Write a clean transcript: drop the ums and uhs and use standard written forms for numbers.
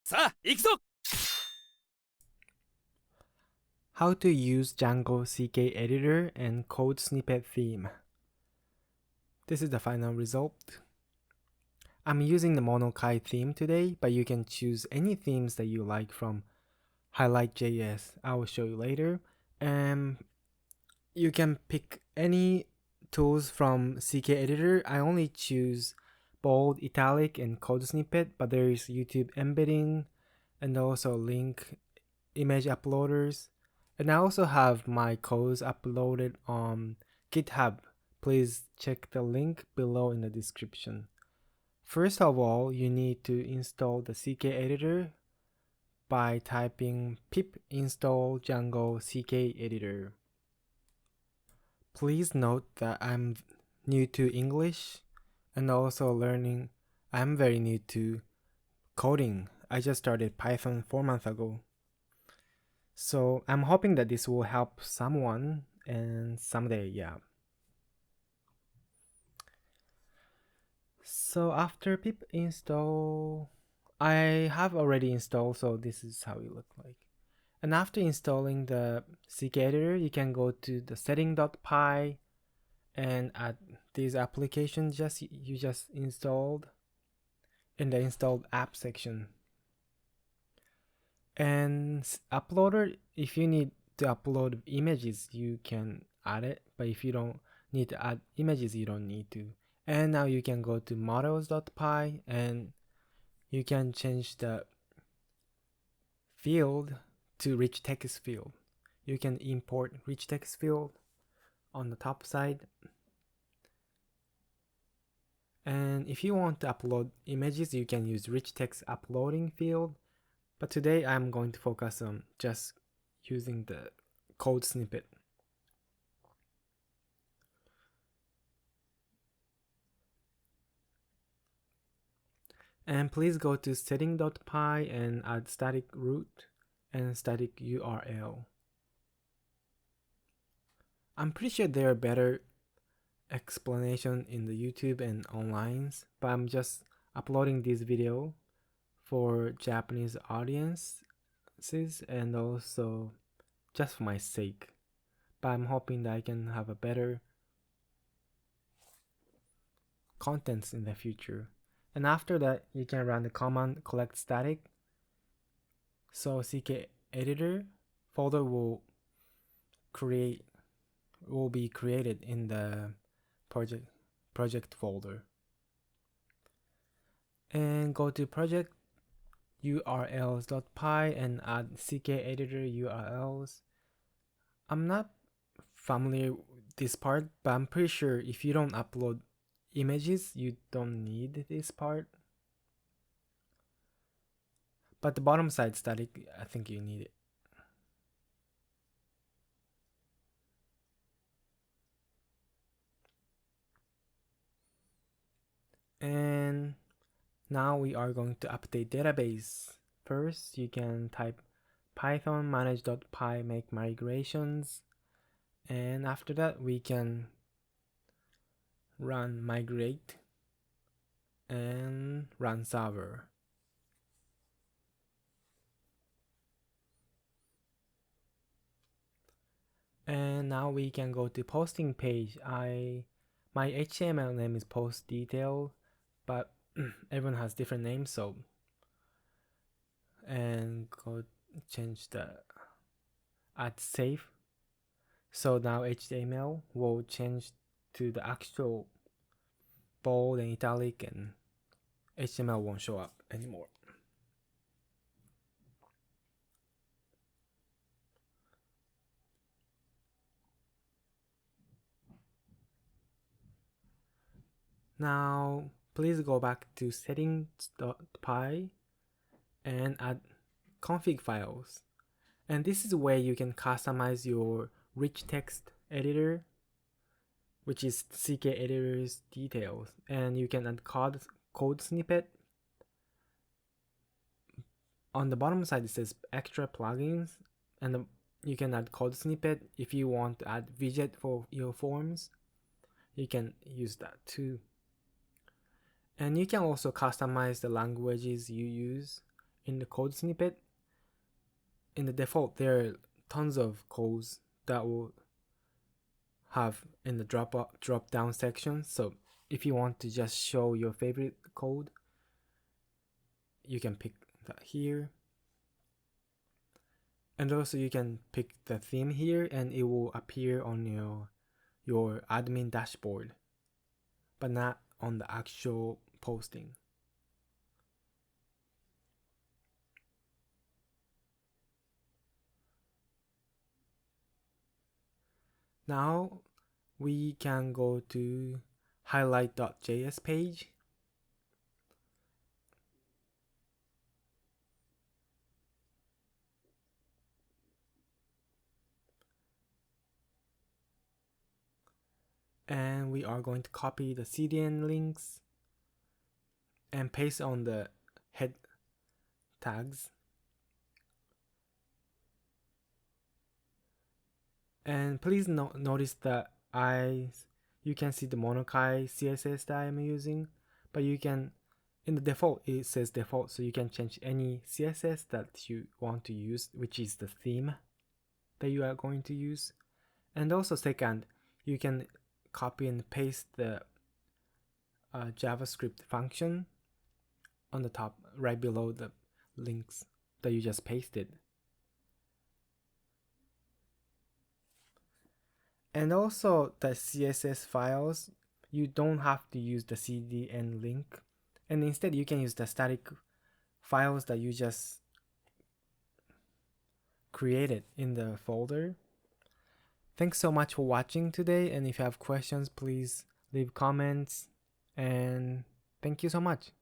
さあ、行くぞ! How to use Django CK editor and code snippet theme. This is the final result. I'm using the Monokai theme today, but you can choose any themes that you like from Highlight.js. I will show you later. And you can pick any tools from CK editor. I only choose bold, italic, and code snippet, but there is YouTube embedding and also link image uploaders. And I also have my codes uploaded on GitHub. Please check the link below in the description. First of all, you need to install the CK editor by typing pip install django CK editor. Please note that I'm new to English and also learning. I'm very new to coding. I just started Python 4 months ago. So I'm hoping that this will help someone and someday, yeah. So after pip install, I have already installed, so this is how it looks like. And after installing the CK editor, you can go to the setting.py and add these applications you just installed in the installed app section. And uploader, if you need to upload images, you can add it, but if you don't need to add images, you don't need to. And now you can go to models.py and you can change the field to RichtextField. You can import RichtextField on the top side. And if you want to upload images, you can use Richtext uploading field. But today I'm going to focus on just using the code snippet. And please go to setting.py and add static root and static URL. I'm pretty sure there are better explanation in the YouTube and online, but I'm just uploading this video for Japanese audiences and also just for my sake. But I'm hoping that I can have a better contents in the future. And after that, you can run the command collect static. So CK editor folder will be created in the project folder. And go to project urls.py and add CK editor URLs. I'm not familiar with this part, but I'm pretty sure if you don't upload images, you don't need this part. But the bottom side static, I think you need it. And now we are going to update database. First, you can type Python manage.py makemigrations. And after that, we can run migrate and run server. And now we can go to posting page. My HTML name is post detail, but everyone has different names, so and go change the add save. So now HTML will change to the actual bold and italic, and HTML won't show up anymore. Now please go back to settings.py and add config files. And this is where you can customize your rich text editor, which is CK editor's details. And you can add code snippet. On the bottom side it says extra plugins, and you can add code snippet. If you want to add widget for your forms, you can use that too. And you can also customize the languages you use in the code snippet, in the default, there are tons of codes that will have in the drop down section. So if you want to just show your favorite code, you can pick that here. And also you can pick the theme here and it will appear on your admin dashboard, but not on the actual posting. Now we can go to highlight.js page. And we are going to copy the CDN links and paste on the head tags. And please notice that you can see the Monokai CSS that I'm using, but you can, in the default, it says default, so you can change any CSS that you want to use, which is the theme that you are going to use. And also second, you can copy and paste the JavaScript function on the top, right below the links that you just pasted. And also the CSS files, you don't have to use the CDN link, and instead you can use the static files that you just created in the folder. Thanks so much for watching today, and if you have questions, please leave comments, and thank you so much.